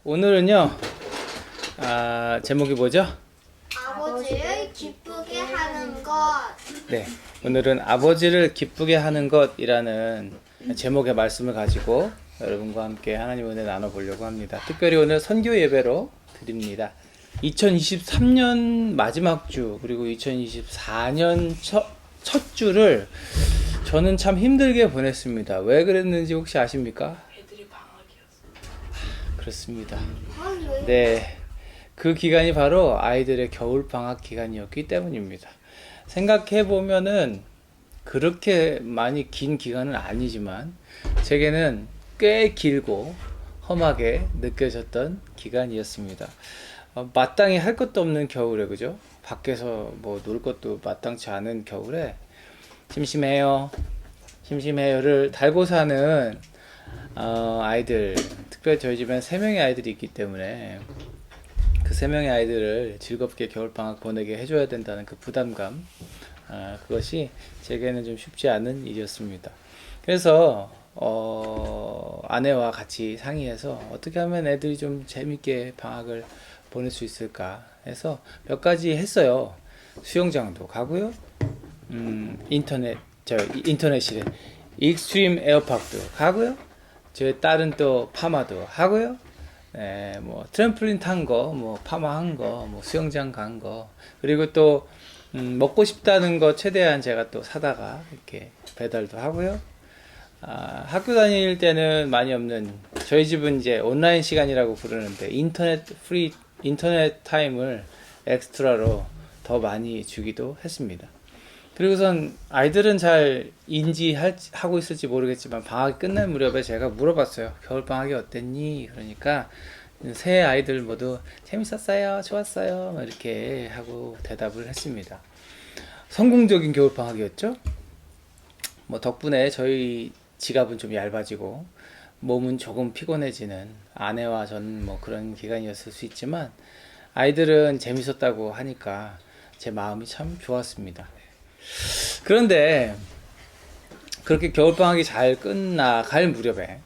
오늘은요, 제목이 뭐죠? 아버지를 기쁘게 하는 것. 네, 오늘은 아버지를 기쁘게 하는 것이라는 제목의 말씀을 가지고 여러분과 함께 하나님 은혜 나눠보려고 합니다. 특별히 오늘 선교 예배로 드립니다. 2023년 마지막 주, 그리고 2024년 첫 주를 저는 참 힘들게 보냈습니다. 왜 그랬는지 혹시 아십니까? 애들이 방학이었어. 그렇습니다. 아니, 네, 그 기간이 바로 아이들의 겨울 방학 기간이었기 때문입니다. 생각해 보면은 그렇게 많이 긴 기간은 아니지만 제게는 꽤 길고 험하게 느껴졌던 기간이었습니다. 마땅히 할 것도 없는 겨울에, 그죠? 밖에서 뭐 놀 것도 마땅치 않은 겨울에 심심해요를 달고 사는 아이들, 특별히 저희 집엔 3명의 아이들이 있기 때문에 그 3명의 아이들을 즐겁게 겨울방학 보내게 해줘야 된다는 그 부담감, 그것이 제게는 좀 쉽지 않은 일이었습니다. 그래서 아내와 같이 상의해서 어떻게 하면 애들이 좀 재밌게 방학을 보낼 수 있을까 해서 몇 가지 했어요. 수영장도 가고요, 인터넷실에 익스트림 에어파크도 가고요, 제 딸은 또 파마도 하고요, 네, 뭐 트램플린 탄 거, 뭐 파마 한 거, 뭐 수영장 간 거, 그리고 또 먹고 싶다는 거 최대한 제가 또 사다가 이렇게 배달도 하고요. 학교 다닐 때는 많이 없는, 저희 집은 이제 온라인 시간이라고 부르는데 인터넷 타임을 엑스트라로 더 많이 주기도 했습니다. 그리고선 아이들은 잘 인지하고 있을지 모르겠지만 방학이 끝날 무렵에 제가 물어봤어요. 겨울방학이 어땠니? 그러니까 세 아이들 모두 재밌었어요, 좋았어요, 막 이렇게 하고 대답을 했습니다. 성공적인 겨울방학이었죠? 뭐 덕분에 저희 지갑은 좀 얇아지고 몸은 조금 피곤해지는 아내와 저는 뭐 그런 기간이었을 수 있지만 아이들은 재밌었다고 하니까 제 마음이 참 좋았습니다. 그런데 그렇게 겨울방학이 잘 끝나갈 무렵에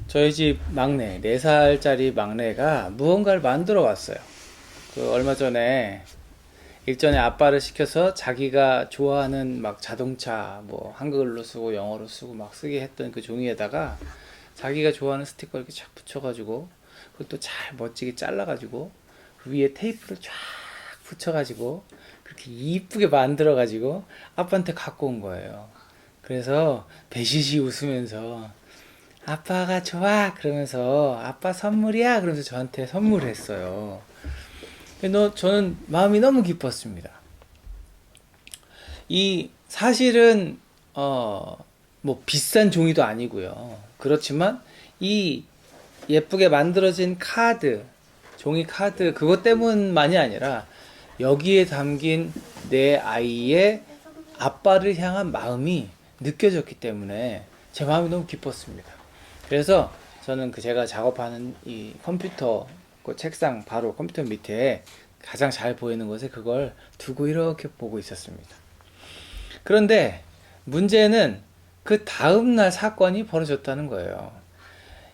저희 집 막내, 4살짜리 막내가 무언가를 만들어 왔어요. 얼마 전에 일전에 아빠를 시켜서 자기가 좋아하는 막 자동차, 뭐 한글로 쓰고 영어로 쓰고 막 쓰게 했던 그 종이에다가 자기가 좋아하는 스티커 이렇게 쫙 붙여가지고, 그것도 잘 멋지게 잘라가지고 그 위에 테이프를 쫙 붙여가지고 그렇게 이쁘게 만들어가지고 아빠한테 갖고 온 거예요. 그래서 배시시 웃으면서 아빠가 좋아 그러면서 아빠 선물이야 그러면서 저한테 선물했어요. 저는 마음이 너무 기뻤습니다. 이 사실은 뭐 비싼 종이도 아니고요. 그렇지만 이 예쁘게 만들어진 카드, 종이 카드, 그것 때문만이 아니라 여기에 담긴 내 아이의 아빠를 향한 마음이 느껴졌기 때문에 제 마음이 너무 기뻤습니다. 그래서 저는 제가 작업하는 이 컴퓨터 그 책상 바로 컴퓨터 밑에 가장 잘 보이는 곳에 그걸 두고 이렇게 보고 있었습니다. 그런데 문제는 그 다음날 사건이 벌어졌다는 거예요.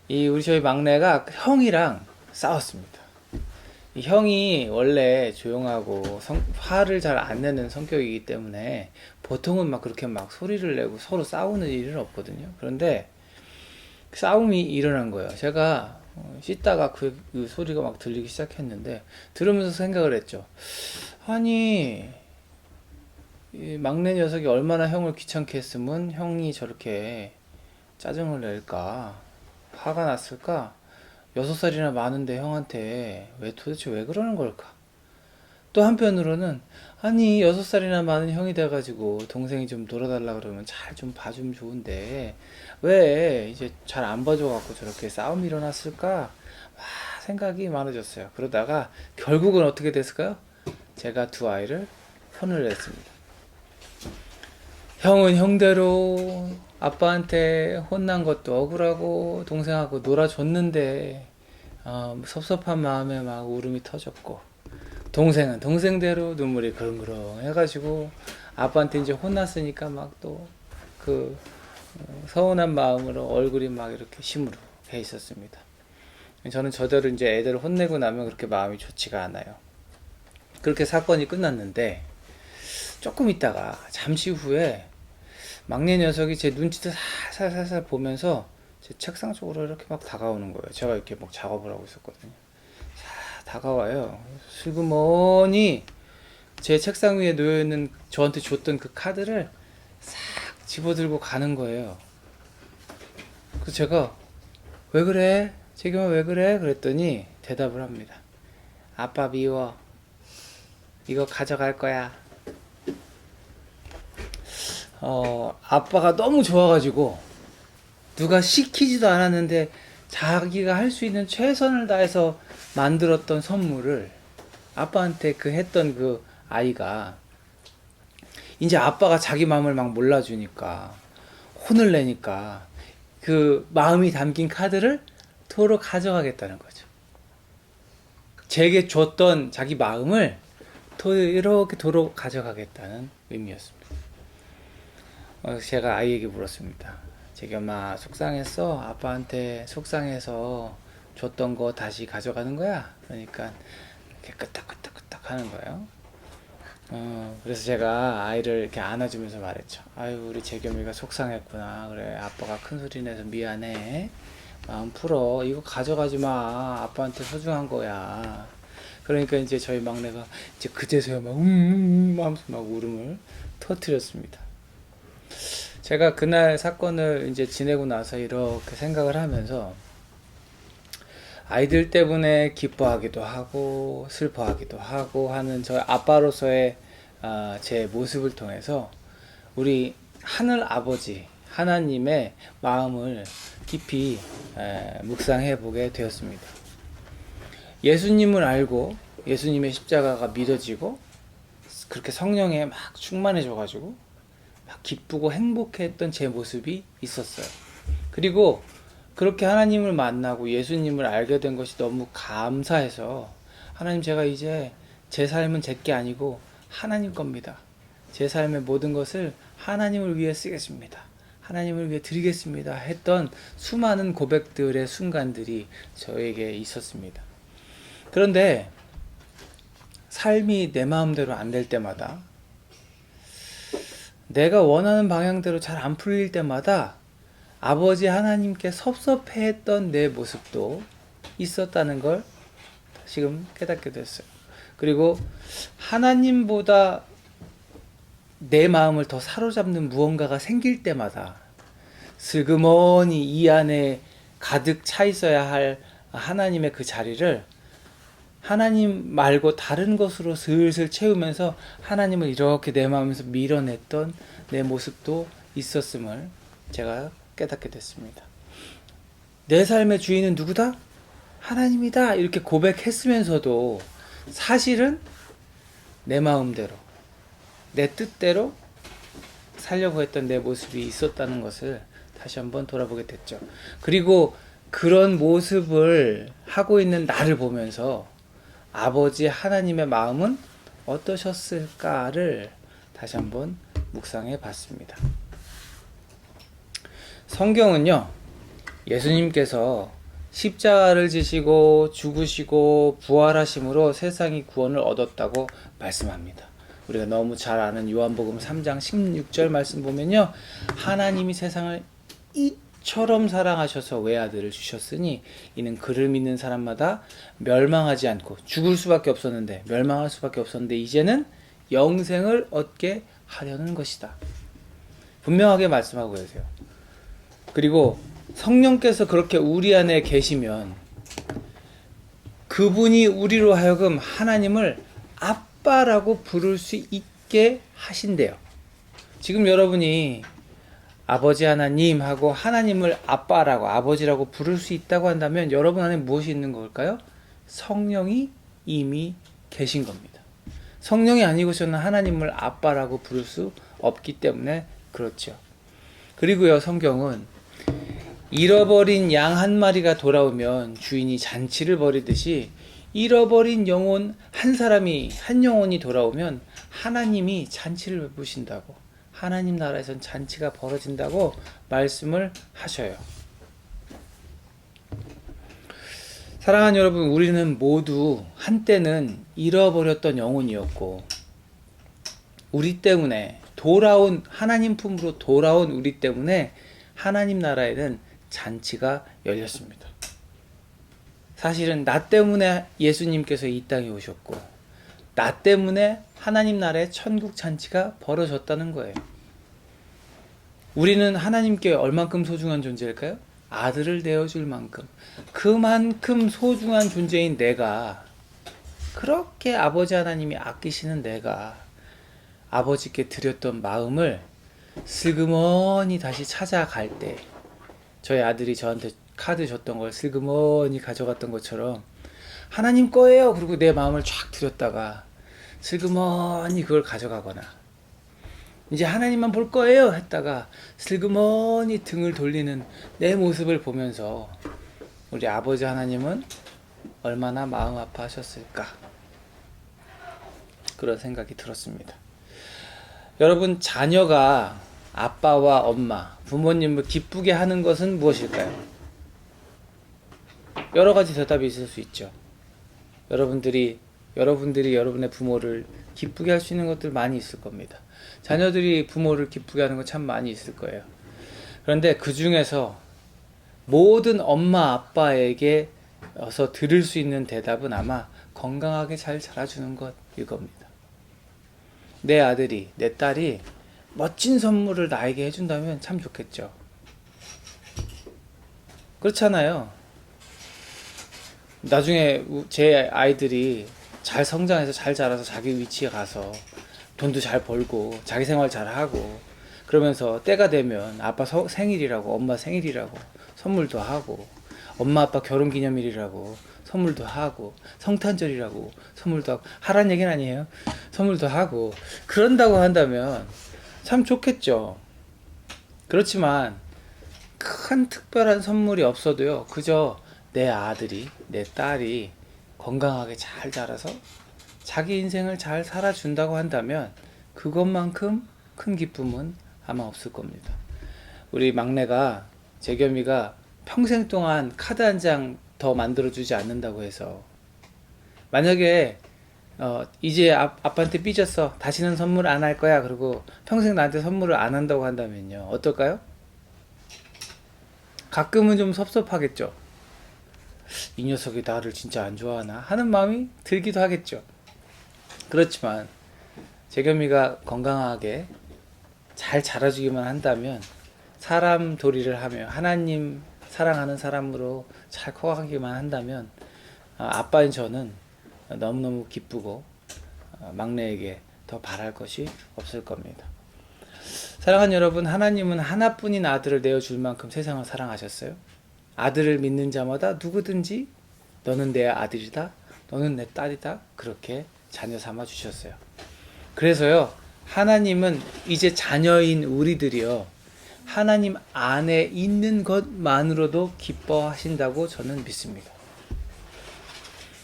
우리 저희 막내가 형이랑 싸웠습니다. 이 형이 원래 조용하고 화를 잘 안 내는 성격이기 때문에 보통은 막 그렇게 막 소리를 내고 서로 싸우는 일은 없거든요. 그런데 싸움이 일어난 거예요. 제가 씻다가 그 소리가 막 들리기 시작했는데 들으면서 생각을 했죠. 아니, 이 막내 녀석이 얼마나 형을 귀찮게 했으면 형이 저렇게 짜증을 낼까, 화가 났을까? 6살이나 많은데 형한테 도대체 왜 그러는 걸까? 또 한편으로는 아니 6살이나 많은 형이 돼가지고 동생이 좀 놀아달라 그러면 잘 좀 봐주면 좋은데 왜 이제 잘 안 봐줘갖고 저렇게 싸움이 일어났을까? 생각이 많아졌어요. 그러다가 결국은 어떻게 됐을까요? 제가 두 아이를 혼을 냈습니다. 형은 형대로 아빠한테 혼난 것도 억울하고 동생하고 놀아줬는데 섭섭한 마음에 막 울음이 터졌고, 동생은 동생대로 눈물이 그릉그릉 해가지고 아빠한테 이제 혼났으니까 막 또 그 서운한 마음으로 얼굴이 막 이렇게 시무룩해 있었습니다. 저는 저대로 이제 애들을 혼내고 나면 그렇게 마음이 좋지가 않아요. 그렇게 사건이 끝났는데 조금 있다가 잠시 후에 막내 녀석이 제 눈치를 살살살살 보면서 제 책상 쪽으로 이렇게 막 다가오는 거예요. 제가 이렇게 막 작업을 하고 있었거든요. 싹 다가와요. 슬그머니 제 책상 위에 놓여있는 저한테 줬던 그 카드를 싹 집어들고 가는 거예요. 그래서 제가 왜 그래? 재겸아 왜 그래? 그랬더니 대답을 합니다. 아빠 미워. 이거 가져갈 거야. 아빠가 너무 좋아가지고 누가 시키지도 않았는데 자기가 할 수 있는 최선을 다해서 만들었던 선물을 아빠한테 했던 그 아이가 이제 아빠가 자기 마음을 막 몰라주니까 혼을 내니까 그 마음이 담긴 카드를 도로 가져가겠다는 거죠. 제게 줬던 자기 마음을 이렇게 도로 가져가겠다는 의미였습니다. 제가 아이에게 물었습니다. 재겸아 속상했어? 아빠한테 속상해서 줬던 거 다시 가져가는 거야? 그러니까 이렇게 끄덕끄덕끄덕 하는 거예요. 그래서 제가 아이를 이렇게 안아주면서 말했죠. 아유 우리 재겸이가 속상했구나. 그래 아빠가 큰 소리 내서 미안해. 마음 풀어. 이거 가져가지 마. 아빠한테 소중한 거야. 그러니까 이제 저희 막내가 이제 그제서야 막 하면서 막 울음을 터뜨렸습니다. 제가 그날 사건을 이제 지내고 나서 이렇게 생각을 하면서 아이들 때문에 기뻐하기도 하고 슬퍼하기도 하고 하는 저 아빠로서의 제 모습을 통해서 우리 하늘 아버지 하나님의 마음을 깊이 묵상해 보게 되었습니다. 예수님을 알고 예수님의 십자가가 믿어지고 그렇게 성령에 막 충만해져 가지고 막 기쁘고 행복했던 제 모습이 있었어요. 그리고 그렇게 하나님을 만나고 예수님을 알게 된 것이 너무 감사해서 하나님 제가 이제 제 삶은 제게 아니고 하나님 겁니다. 제 삶의 모든 것을 하나님을 위해 쓰겠습니다. 하나님을 위해 드리겠습니다. 했던 수많은 고백들의 순간들이 저에게 있었습니다. 그런데 삶이 내 마음대로 안 될 때마다 내가 원하는 방향대로 잘 안 풀릴 때마다 아버지 하나님께 섭섭해했던 내 모습도 있었다는 걸 지금 깨닫게 됐어요. 그리고 하나님보다 내 마음을 더 사로잡는 무언가가 생길 때마다 슬그머니 이 안에 가득 차 있어야 할 하나님의 그 자리를 하나님 말고 다른 것으로 슬슬 채우면서 하나님을 이렇게 내 마음에서 밀어냈던 내 모습도 있었음을 제가 깨닫게 됐습니다. 내 삶의 주인은 누구다? 하나님이다. 이렇게 고백했으면서도 사실은 내 마음대로 내 뜻대로 살려고 했던 내 모습이 있었다는 것을 다시 한번 돌아보게 됐죠. 그리고 그런 모습을 하고 있는 나를 보면서 아버지 하나님의 마음은 어떠셨을까를 다시 한번 묵상해 봤습니다. 성경은요, 예수님께서 십자가를 지시고 죽으시고 부활하심으로 세상이 구원을 얻었다고 말씀합니다. 우리가 너무 잘 아는 요한복음 3장 16절 말씀 보면요, 하나님이 세상을 이처럼 사랑하셔서 외아들을 주셨으니 이는 그를 믿는 사람마다 멸망하지 않고 죽을 수밖에 없었는데 멸망할 수밖에 없었는데 이제는 영생을 얻게 하려는 것이다. 분명하게 말씀하고 계세요. 그리고 성령께서 그렇게 우리 안에 계시면 그분이 우리로 하여금 하나님을 아빠라고 부를 수 있게 하신대요. 지금 여러분이 아버지 하나님 하고 하나님을 아빠라고 아버지라고 부를 수 있다고 한다면 여러분 안에 무엇이 있는 걸까요? 성령이 이미 계신 겁니다. 성령이 아니고서는 하나님을 아빠라고 부를 수 없기 때문에 그렇죠. 그리고요, 성경은 잃어버린 양 한 마리가 돌아오면 주인이 잔치를 벌이듯이 잃어버린 영혼 한 사람이 한 영혼이 돌아오면 하나님이 잔치를 베푸신다고, 하나님 나라에선 잔치가 벌어진다고 말씀을 하셔요. 사랑하는 여러분, 우리는 모두 한때는 잃어버렸던 영혼이었고, 우리 때문에 돌아온, 하나님 품으로 돌아온 우리 때문에 하나님 나라에는 잔치가 열렸습니다. 사실은 나 때문에 예수님께서 이 땅에 오셨고, 나 때문에 하나님 나라의 천국 잔치가 벌어졌다는 거예요. 우리는 하나님께 얼만큼 소중한 존재일까요? 아들을 내어줄 만큼. 그만큼 소중한 존재인 내가, 그렇게 아버지 하나님이 아끼시는 내가 아버지께 드렸던 마음을 슬그머니 다시 찾아갈 때, 저희 아들이 저한테 카드 줬던 걸 슬그머니 가져갔던 것처럼 하나님 거예요 그리고 내 마음을 쫙 드렸다가 슬그머니 그걸 가져가거나, 이제 하나님만 볼 거예요 했다가 슬그머니 등을 돌리는 내 모습을 보면서 우리 아버지 하나님은 얼마나 마음 아파하셨을까, 그런 생각이 들었습니다. 여러분, 자녀가 아빠와 엄마, 부모님을 기쁘게 하는 것은 무엇일까요? 여러 가지 대답이 있을 수 있죠. 여러분들이 여러분의 부모를 기쁘게 할 수 있는 것들 많이 있을 겁니다. 자녀들이 부모를 기쁘게 하는 거 참 많이 있을 거예요. 그런데 그 중에서 모든 엄마 아빠에게 어서 들을 수 있는 대답은 아마 건강하게 잘 자라주는 것일 겁니다. 내 아들이, 내 딸이 멋진 선물을 나에게 해준다면 참 좋겠죠. 그렇잖아요. 나중에 제 아이들이 잘 성장해서 잘 자라서 자기 위치에 가서 돈도 잘 벌고 자기 생활 잘 하고 그러면서 때가 되면 아빠 생일이라고, 엄마 생일이라고 선물도 하고, 엄마 아빠 결혼기념일이라고 선물도 하고, 성탄절이라고 선물도 하고, 하란 얘기는 아니에요. 선물도 하고 그런다고 한다면 참 좋겠죠. 그렇지만 큰 특별한 선물이 없어도요, 그저 내 아들이, 내 딸이 건강하게 잘 자라서 자기 인생을 잘 살아준다고 한다면 그것만큼 큰 기쁨은 아마 없을 겁니다. 우리 막내가, 재겸이가 평생 동안 카드 한 장 더 만들어주지 않는다고 해서, 만약에 이제 아빠한테 삐졌어, 다시는 선물 안 할 거야, 그리고 평생 나한테 선물을 안 한다고 한다면요, 어떨까요? 가끔은 좀 섭섭하겠죠. 이 녀석이 나를 진짜 안 좋아하나 하는 마음이 들기도 하겠죠. 그렇지만 재겸이가 건강하게 잘 자라주기만 한다면, 사람 도리를 하며 하나님 사랑하는 사람으로 잘 커가기만 한다면, 아빠인 저는 너무너무 기쁘고 막내에게 더 바랄 것이 없을 겁니다. 사랑하는 여러분, 하나님은 하나뿐인 아들을 내어줄 만큼 세상을 사랑하셨어요. 아들을 믿는 자마다 누구든지 너는 내 아들이다, 너는 내 딸이다, 그렇게 자녀 삼아 주셨어요. 그래서요, 하나님은 이제 자녀인 우리들이요, 하나님 안에 있는 것만으로도 기뻐하신다고 저는 믿습니다.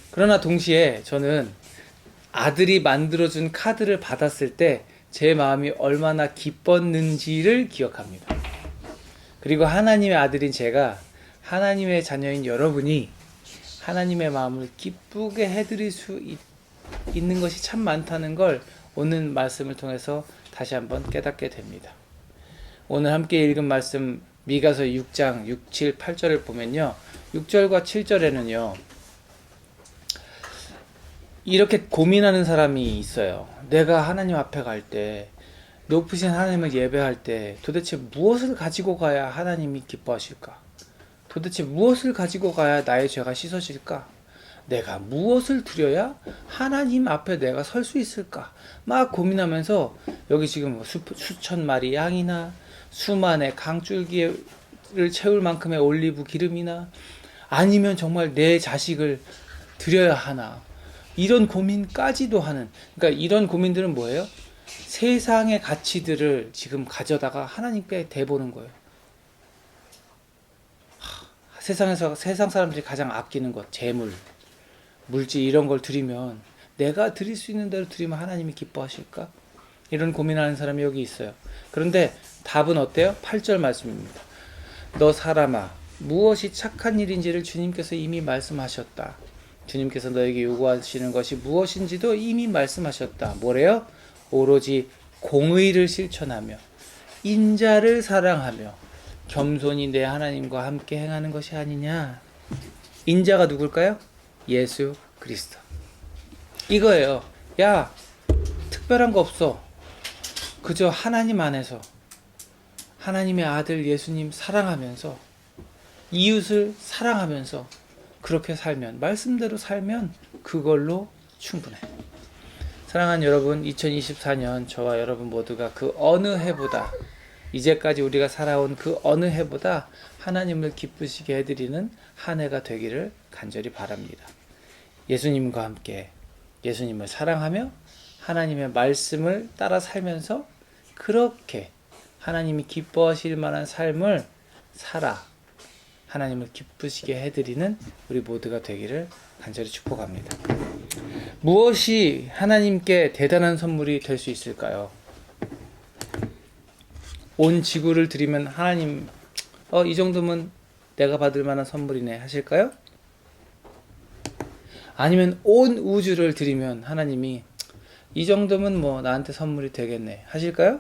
그러나 동시에 저는 아들이 만들어준 카드를 받았을 때 제 마음이 얼마나 기뻤는지를 기억합니다. 그리고 하나님의 아들인 제가, 하나님의 자녀인 여러분이 하나님의 마음을 기쁘게 해드릴 수 있는 것이 참 많다는 걸 오늘 말씀을 통해서 다시 한번 깨닫게 됩니다. 오늘 함께 읽은 말씀 미가서 6장 6, 7, 8절을 보면요, 6절과 7절에는요 이렇게 고민하는 사람이 있어요. 내가 하나님 앞에 갈 때, 높으신 하나님을 예배할 때 도대체 무엇을 가지고 가야 하나님이 기뻐하실까? 도대체 무엇을 가지고 가야 나의 죄가 씻어질까? 내가 무엇을 드려야 하나님 앞에 내가 설 수 있을까? 막 고민하면서, 여기 지금 수천 마리 양이나 수만의 강줄기를 채울 만큼의 올리브 기름이나, 아니면 정말 내 자식을 드려야 하나, 이런 고민까지도 하는, 그러니까 이런 고민들은 뭐예요? 세상의 가치들을 지금 가져다가 하나님께 대보는 거예요. 세상에서, 세상 사람들이 가장 아끼는 것, 재물, 물질, 이런 걸 드리면, 내가 드릴 수 있는 대로 드리면 하나님이 기뻐하실까? 이런 고민하는 사람이 여기 있어요. 그런데 답은 어때요? 8절 말씀입니다. 너 사람아, 무엇이 착한 일인지를 주님께서 이미 말씀하셨다. 주님께서 너에게 요구하시는 것이 무엇인지도 이미 말씀하셨다. 뭐래요? 오로지 공의를 실천하며 인자를 사랑하며 겸손히 내 하나님과 함께 행하는 것이 아니냐. 인자가 누굴까요? 예수 그리스도. 이거예요. 야, 특별한 거 없어. 그저 하나님 안에서 하나님의 아들 예수님 사랑하면서 이웃을 사랑하면서 그렇게 살면, 말씀대로 살면 그걸로 충분해. 사랑하는 여러분, 2024년 저와 여러분 모두가 그 어느 해보다, 이제까지 우리가 살아온 그 어느 해보다 하나님을 기쁘시게 해드리는 한 해가 되기를 간절히 바랍니다. 예수님과 함께 예수님을 사랑하며 하나님의 말씀을 따라 살면서 그렇게 하나님이 기뻐하실 만한 삶을 살아 하나님을 기쁘시게 해드리는 우리 모두가 되기를 간절히 축복합니다. 무엇이 하나님께 대단한 선물이 될 수 있을까요? 온 지구를 드리면 하나님 이 정도면 내가 받을 만한 선물이네 하실까요? 아니면 온 우주를 드리면 하나님이 이 정도면 뭐 나한테 선물이 되겠네 하실까요?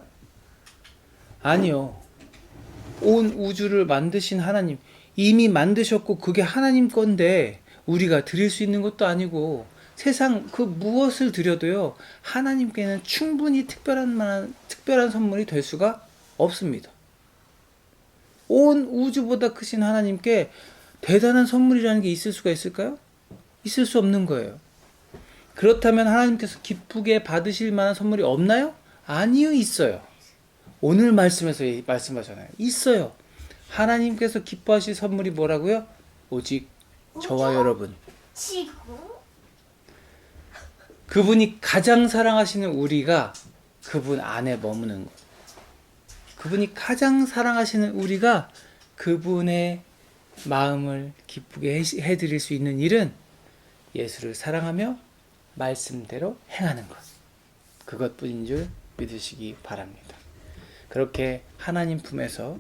아니요. 온 우주를 만드신 하나님, 이미 만드셨고 그게 하나님 건데 우리가 드릴 수 있는 것도 아니고 세상 그 무엇을 드려도요 하나님께는 충분히 특별한 선물이 될 수가 없습니다. 온 우주보다 크신 하나님께 대단한 선물이라는 게 있을 수가 있을까요? 있을 수 없는 거예요. 그렇다면 하나님께서 기쁘게 받으실 만한 선물이 없나요? 아니요, 있어요. 오늘 말씀에서 말씀하잖아요. 있어요. 하나님께서 기뻐하실 선물이 뭐라고요? 오직 저와 여러분. 지구? 그분이 가장 사랑하시는 우리가 그분 안에 머무는 것. 그분이 가장 사랑하시는 우리가 그분의 마음을 기쁘게 해드릴 수 있는 일은 예수를 사랑하며 말씀대로 행하는 것. 그것뿐인 줄 믿으시기 바랍니다. 그렇게 하나님 품에서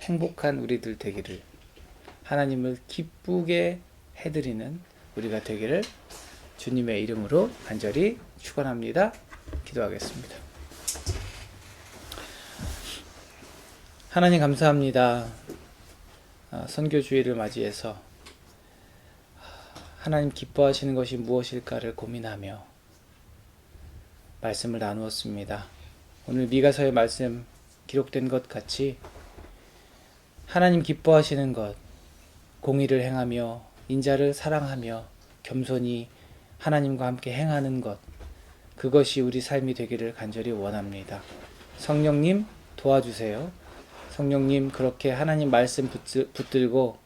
행복한 우리들 되기를, 하나님을 기쁘게 해드리는 우리가 되기를 주님의 이름으로 간절히 축원합니다. 기도하겠습니다. 하나님 감사합니다. 선교주의를 맞이해서 하나님 기뻐하시는 것이 무엇일까를 고민하며 말씀을 나누었습니다. 오늘 미가서의 말씀 기록된 것 같이 하나님 기뻐하시는 것, 공의를 행하며 인자를 사랑하며 겸손히 하나님과 함께 행하는 것, 그것이 우리 삶이 되기를 간절히 원합니다. 성령님 도와주세요. 성령님 그렇게 하나님 말씀 붙들고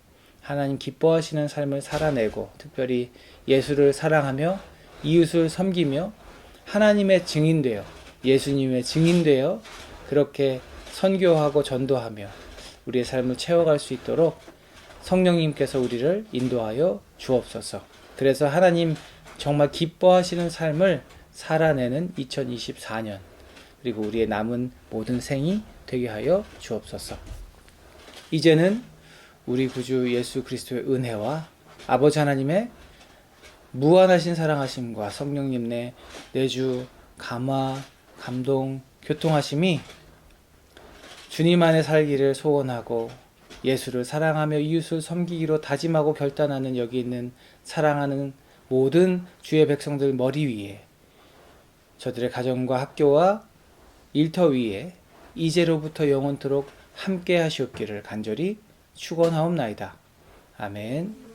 하나님 기뻐하시는 삶을 살아내고 특별히 예수를 사랑하며 이웃을 섬기며 하나님의 증인되어 예수님의 증인되어 그렇게 선교하고 전도하며 우리의 삶을 채워갈 수 있도록 성령님께서 우리를 인도하여 주옵소서. 그래서 하나님 정말 기뻐하시는 삶을 살아내는 2024년 그리고 우리의 남은 모든 생이 되게 하여 주옵소서. 이제는 우리 구주 예수 그리스도의 은혜와 아버지 하나님의 무한하신 사랑하심과 성령님 내주 감화, 감동, 교통하심이 주님 안에 살기를 소원하고 예수를 사랑하며 이웃을 섬기기로 다짐하고 결단하는 여기 있는 사랑하는 모든 주의 백성들 머리 위에 저들의 가정과 학교와 일터 위에 이제로부터 영원토록 함께 하시옵기를 간절히 축원하옵나이다. 아멘.